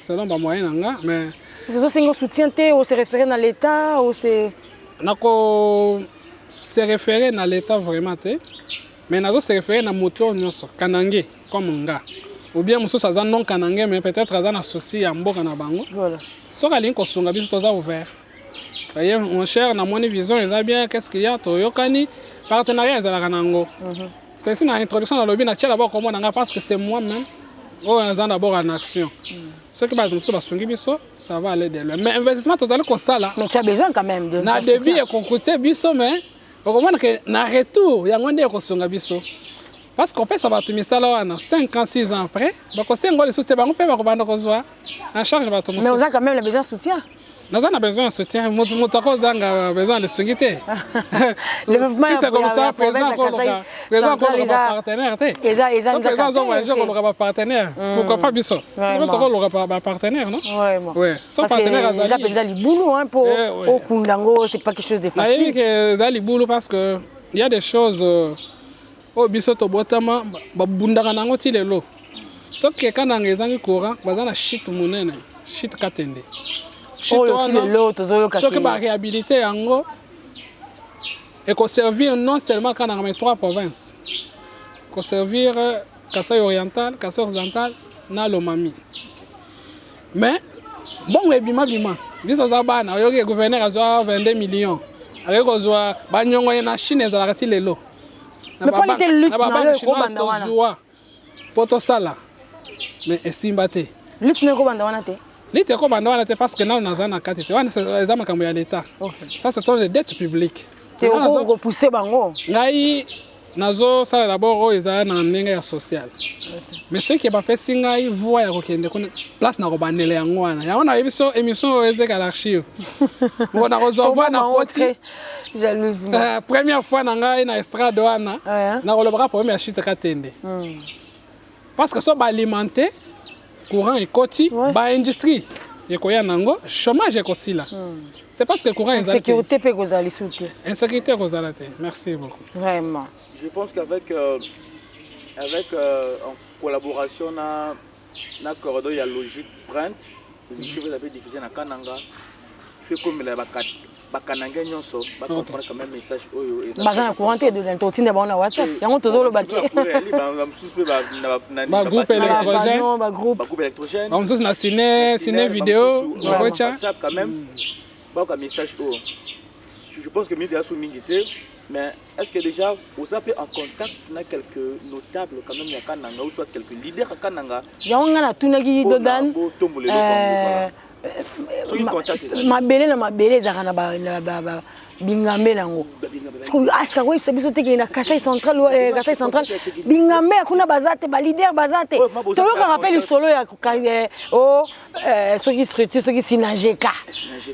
C'est l'homme moyen. Mais. C'est un soutien, ou se référer dans l'État ou c'est. Se référer dans l'État vraiment. Mais nous se référer à moto kanangé comme nga ou bien muso ça non kanangé mais peut-être ça associé à mboka na bango voilà so ka linko sunga biso toza ouvert voyez mon cher na mon vision eza bien qu'est-ce qu'il y a toyokani partenariat ezala kanango c'est ici na introduction na lobby na tia d'abord comment nga parce que c'est moi même on a d'abord en action ce qui va nous ba sungi biso ça va aller de loin mais investissement tozali ko sala mais tu as besoin quand même de na début et coûter biso mais on que na retour ya ngonde ko songa biso parce qu'on peut ça va tumisala wana 5 ans 6 ans après donc c'est ngoli société bango pe ba ko banda ko zwa en charge ba tumisala mais on a quand même besoin de soutien. Nous avons besoin de soutien, nous avons besoin de soutien. Le mouvement est comme ça, présent comme le partenaire. Présent partenaire. Pourquoi pas Bissot? C'est pas partenaire, non? Oui. Son partenaire a des boulot pour Kundango, c'est pas quelque chose de facile. Il boulot parce que il y a des choses au Bissot au Botama, babundaka nango ti lelo. Sauf que quand on est courant, bazana shit munene, shit katende. Ce qui va réhabiliter Ango et qu'on servir non seulement quand on a 3 provinces, qu'on servir Kasaï oriental, Kasaï occidental, na Lomami. Mais bon bima biso zabana yoki gouverneur azwa 22 millions. Avec kozwa banyongo na Chine ezalakati lelo. Mais pas les lutte na le poto sala. Mais esimbate. Lutte ne ko banda wana te. L'État parce que nous avons un cas de l'État. Ça, ce sont des dettes publiques. Tu as repoussé Bango. Nous avons d'abord un social. Mais ceux qui n'ont pas fait ça, ils voient une place dans le Yangoana. Il y a une émission à l'archive. On a reçu la première fois dans l'estrade, on a première chute. Parce que ça va alimenter. Courant et côté, industrie. Et quoi nango, chômage est aussi là. C'est parce que le courant est insécurité peut vous aller soutenir. Insécurité vous allez. Merci beaucoup. Vraiment. Je pense qu'avec en collaboration na corridor il y a logique print, je vous avez diffusé na Kananga. Fait comme la bakananga nyonso, ba comprendre quand même message oyo ezali. Bazana courante de l'entretien de bana WhatsApp. Yango tozolo baki. Ba groupe électrogène, ba groupe électrogène. On se na ciné vidéo, WhatsApp quand même. Ba ka message oyo. Je pense que médias sous mingité Mais est-ce que déjà, vous avez en contact avec quelques notables quand même, Kananga, ou soit quelques leaders à Kananga? Il y a un Tunagi Dodan. Ma belle, Bingambe nango. Aska oui, c'est biso teke na Kasai central, Kasai central. Bingambe akuna bazate, ba leader bazate. Tolo ka rappelle solo ya soki structure, soki Sinajeka.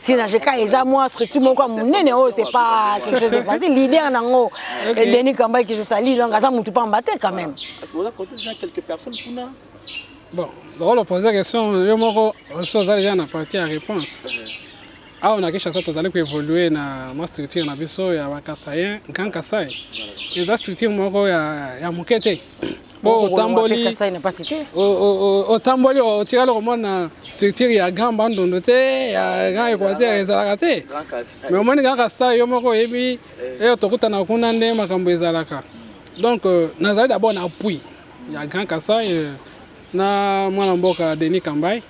Sinajeka eza moi structure moko munene c'est pas quelque chose de facile. Leader nango. Et Denis Kamba qui je salue, donc ça mutu pas mbaté quand même. Est-ce que vous avez contacté quelques personnes pour na? Bon, donc on pose la question, yo moko so za déjà na partie à réponse. Ah, on a quelque chose qui a évolué dans ma structure na biso ya Kasai, Grand Kasai. Les structures moko ya mukete. Bon, tamboli Kasai n'est pas cité. Au tamboli au tira le roman na structure ya Grand Bandondote, ya Grand Équateur ezalaka. Mais au moins Grand Kasai yo moko yebi et tokuta na kuna nde makambo ezalaka. Donc nazali d'abord na appui ya Grand Kasai na mwana mboka Denis Kambai.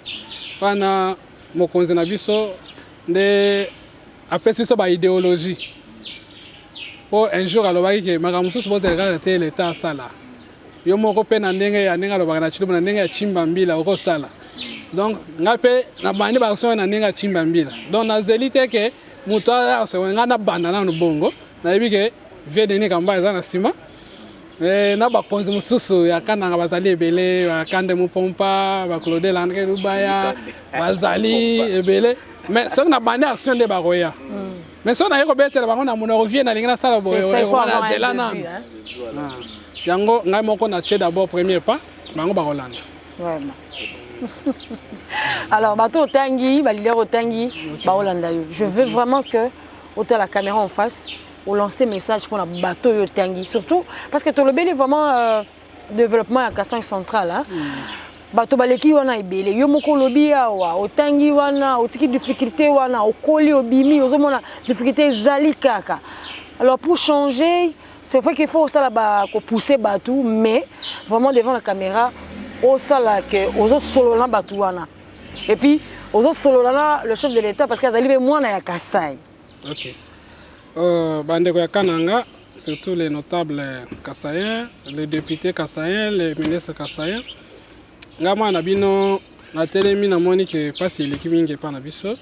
Wana mokonzi na biso de après ça ba idéologie pour un jour alobaki ke makambo so supposé regarder l'état sala yo moko pe na ndenge ya ndenge alobaka na chilombo na ndenge ya chimba mbila oko sala donc ngape na bandi ba so na ndenge ya chimba mbila donc na zelite ke muto ya so ngana banda na no bongo na yebi ke vie Denis Kamba eza na sima na bakonzi mosusu ya Kananga bazali ebele bakande mupompa ba Claude Landré Lubaya bazali ebele. Mais ce qu'on a bandé action de Baroya. Mais ce qu'on a rebêté la baronne, on revient dans les salles de Zélana. Yango, on a d'abord premier pas, Bango Barolanda. Vraiment. Alors, bateau Tangi, leader Tangi, Barolanda. Je veux vraiment que, au la caméra en face, on lance un message pour la bateau Tangi. Surtout parce que tout le est vraiment développement à Kasai central. Bato baleki wana ibele yo moko lobi awa otangi wana otiki difficulté wana okoli obimi ozomona difficulté zali kaka. Alors pour changer, c'est vrai qu'il faut ça là ko pousser batou mais vraiment devant la caméra au sala que ozo solo na batou wana. Et puis ozo solo na le chef de l'état parce qu'il a mwana ya Kasai. OK. Bande ko ya Kananga, surtout les notables kassaïens, les députés kassaïens, les ministres kassaïens. Ngama na bino na telemi na moni ke pasi eleki mingi pa na biso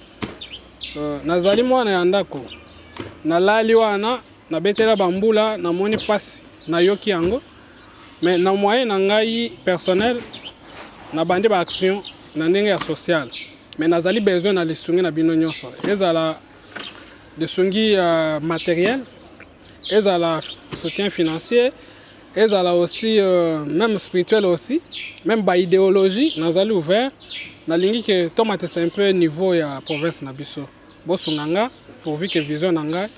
nazali mwana ya ndako na lali wana na betela bambula na moni pasi na yoki yango mais na moyen na ngai personnel na bandi ba action na ndenge ya social mais nazali besoin na lisungi na bino nyonso ezala lisungi matériel ezala soutien financier ezala aussi même spirituel aussi même ba idéologie nazali ouvert na lingi que tomate c'est un peu niveau ya province na biso bosunganga pourvu que vision nanga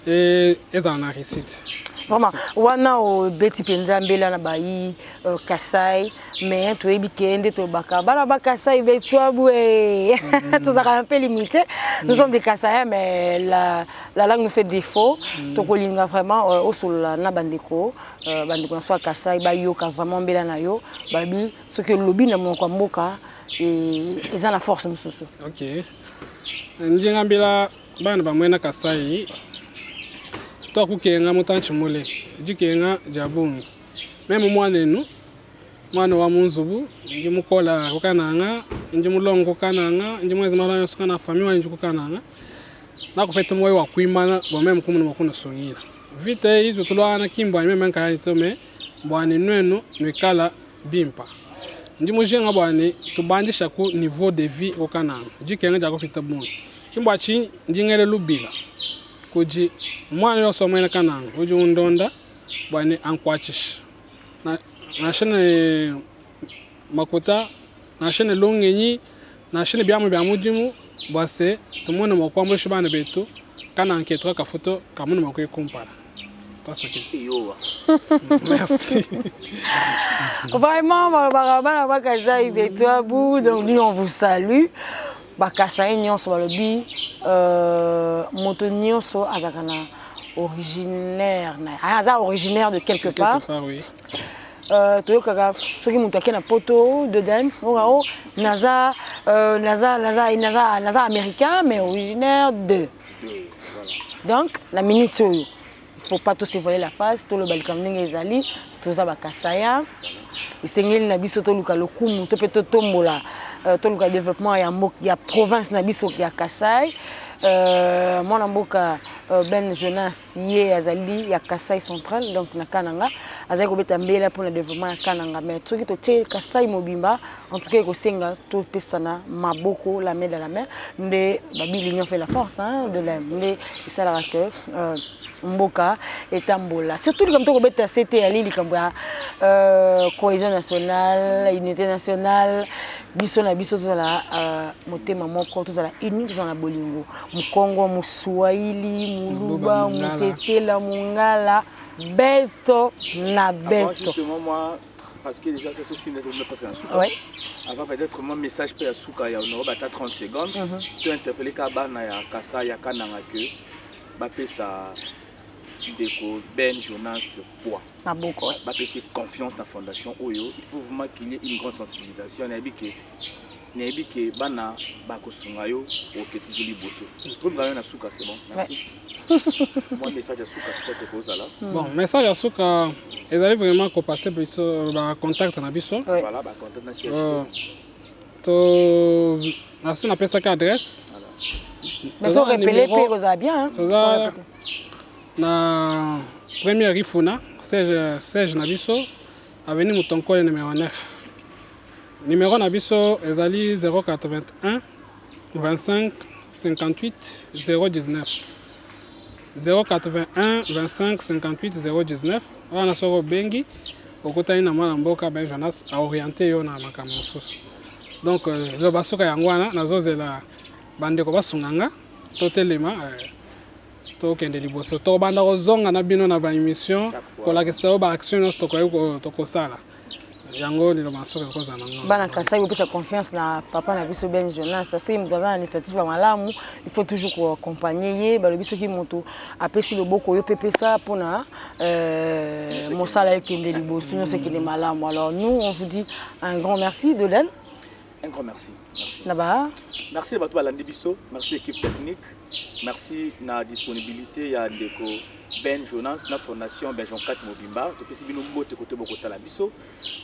et ezala na réussite vraiment wana o beti penza mbela na bayi Kasai mais to ebikende to baka bana ba Kasai betwa boué tout ça un peu limité nous sommes des Kassaïens mais la langue nous fait défaut to kolinga vraiment au sol na bandeko bandeko so Kasai ba yoka vraiment mbela na yo babi ce que lobby na mon kwa mboka et ils ont la force mususu. OK. Njinga mbela bana ba mwena Kasai tokukenga mutanchi mule jikenga jabungi même mwana wa munzubu ngi mukola kokananga ngi mulongo kananga ngi mwezi mala yosuka na famille ngi kokananga na kupeta moyo wa kuimana bo même kumu makuna songira vite hizo tulwana kimbo même nka itome bwani nwenu nwekala bimpa ngi mujenga bwani tubandisha ku niveau de vie kokananga jikenga jako pita bungu kimbo achi ngingele lubila koji mwana yo somena kananga uji undonda bwani ankwachish na shene makuta na shene longenyi na shene byamu dimu bwase tumone mokwambo shibana betu kana enquête ka photo kamune makoy compara merci vraiment ba Kasai betu abu donc nous on vous salue ba Kasai nyonso balobi moto nyonso azakana originaire de quelque part oui. Toyokaka soki mutu akena poto dedans o naza américain mais originaire de donc la minute oyo il faut pas tous se voiler la face, tout le balcon ezali, tout ça bakasaya. Isengeli na biso to luka lokumu to pe to tombola, to luka développement ya province na biso ya Kasai. Mon mboka Ben Jonas ye azali ya Kasai central donc na Kananga azali ko beta mbela pour le développement ya Kananga mais tout to te Kasai mobimba en tout cas ko senga to pesana maboko la main dans la main ndé babi l'union fait la force hein de la ndé ça la que mboka etambola surtout comme to ko beta CT ali likambo ya cohésion nationale unité nationale biso na biso tozala motema moko tozala uni tozala bolingo mukongo muswahili muluba mutetela mungala beto na beto. Justement moi parce que déjà c'est aussi parce que ouais avant peut-être mon message peut asuka ya on bata 30 secondes tu interpeller ka bana ya Kasa ya Kananga que ba pesa Deko Ben Jonas poids maboko ba pesa confiance dans la fondation Oyo il faut vraiment qu'il y ait une grande sensibilisation nebi ke bana ba kosunga yo o ke tuzuli boso tout ngayo na suka c'est bon merci moi message à suka peut-être cause là bon message à suka ezali vraiment ko passer biso ba contact na biso voilà ba contact na siège to na pesa ka adresse mais so repeler pe koza bien hein na première Rifuna siège na biso avenue Mutonkole numéro 9. Numéro na biso ezali 081 25 58 019 081 25 58 019 wana soko bengi okutani na mwana mboka Ben Jonas a orienté yo na makambo mosusu donc lo basoka yango wana nazozela bandeko basunganga totelema tokende liboso tobanda kozonga na bino na ba émission kolakisa ba action nyonso tokosala yango ni lo masoka koza nango bana Kasai opesa confiance na papa na biso Ben Jonas ça c'est mutazana initiative ya malamu il faut toujours ko accompagner ye ba biso ki moto apesi loboko yo pepesa pona mosala ekende liboso nyonso ekende malamu alors nous on vous dit un grand merci de l'aide. Un grand merci. Là-bas. Merci à toi Landibiso, merci l'équipe technique, merci de la disponibilité à Deko Ben Jonas, la fondation Benjon 4 Mobimba, tout ce qui nous botte côté Bogota Labiso.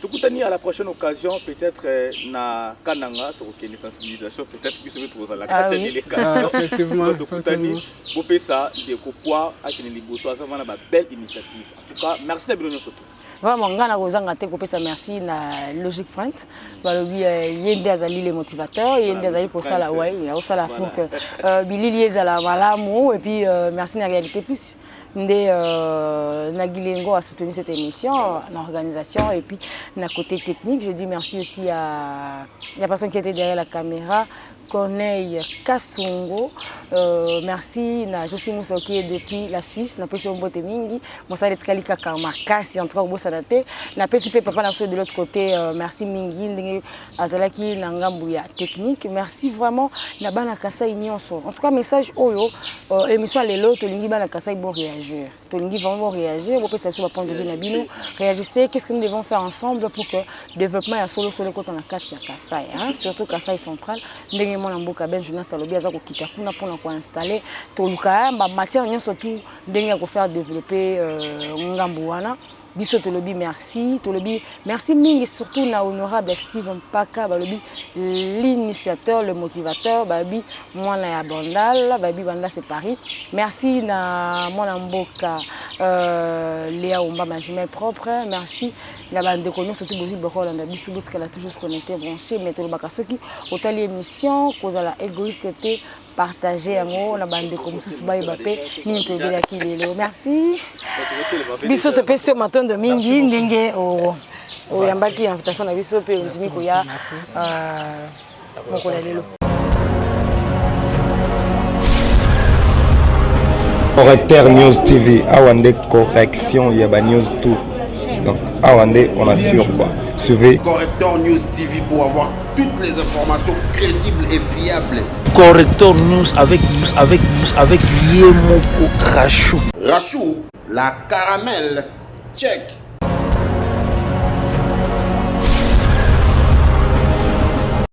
Tout à la prochaine occasion, peut-être na Kananga, tu as une sensibilisation, peut-être que vous trouvez la carte de l'éducation. Effectivement. Tout à vous pouvez ça, Deko Poa, à Kineliboso, ça va une belle initiative. En tout cas, merci de venir surtout. Vraiment ngana kozanga te kopesa merci na Logic Print balobi yende azali les motivateurs yende azali pour ça là ouais il y a ça là pour que bilili ezala malamu et puis merci na réalité plus ndé Nagilengo a soutenu cette émission l'organisation et puis na côté technique je dis merci aussi à la personne qui était derrière la caméra Corneille Kassongo, merci na Josi Moussoki depuis la Suisse, na pesi ombote mingi, mosala tkalika kamakasi en train bossa daté, na pesi pe papa na de l'autre côté, merci mingi ndenge azalaki na ngambu ya technique, merci vraiment na bana Kasai nyonso. En tout cas message oyo émission lelo to lingi bana Kasai bon réagir. To lingi vraiment réagir, bo pesa sur point de vue na bino, réagissez, qu'est-ce que nous devons faire ensemble pour que le développement ya solo côté na kati ya Kasai hein, surtout Kasai central. Mon mboka Ben Jonas alobi aza ko kita kuna pona ko installer to luka ba matière nyonso tout ndenge ko faire développer ngambu wana biso to lobi merci to lobi merci mingi surtout na honorable Steven Paka balobi l'initiateur le motivateur babi mwana ya Bandal babi Bandal c'est Paris merci na mwana mboka Léa Omba ma jumelle propre merci la bande de connaissance surtout beaucoup beaucoup on a biso parce qu'elle a toujours connecté branché mais to baka soki otali émission cause la égoïste était partager yango na bande comme sous bayi bapé ni to bela kilelo merci biso to pesi matondo mingi ndenge o yambaki invitation na biso pe ndimi ko ya mokola lelo Correcteur News TV awande correction yaba news tout donc awande on assure quoi suivez Correcteur News TV pour avoir toutes les informations crédibles et fiables. Correcteur News avec Yemoko Rachou. Rachou, la caramel, check.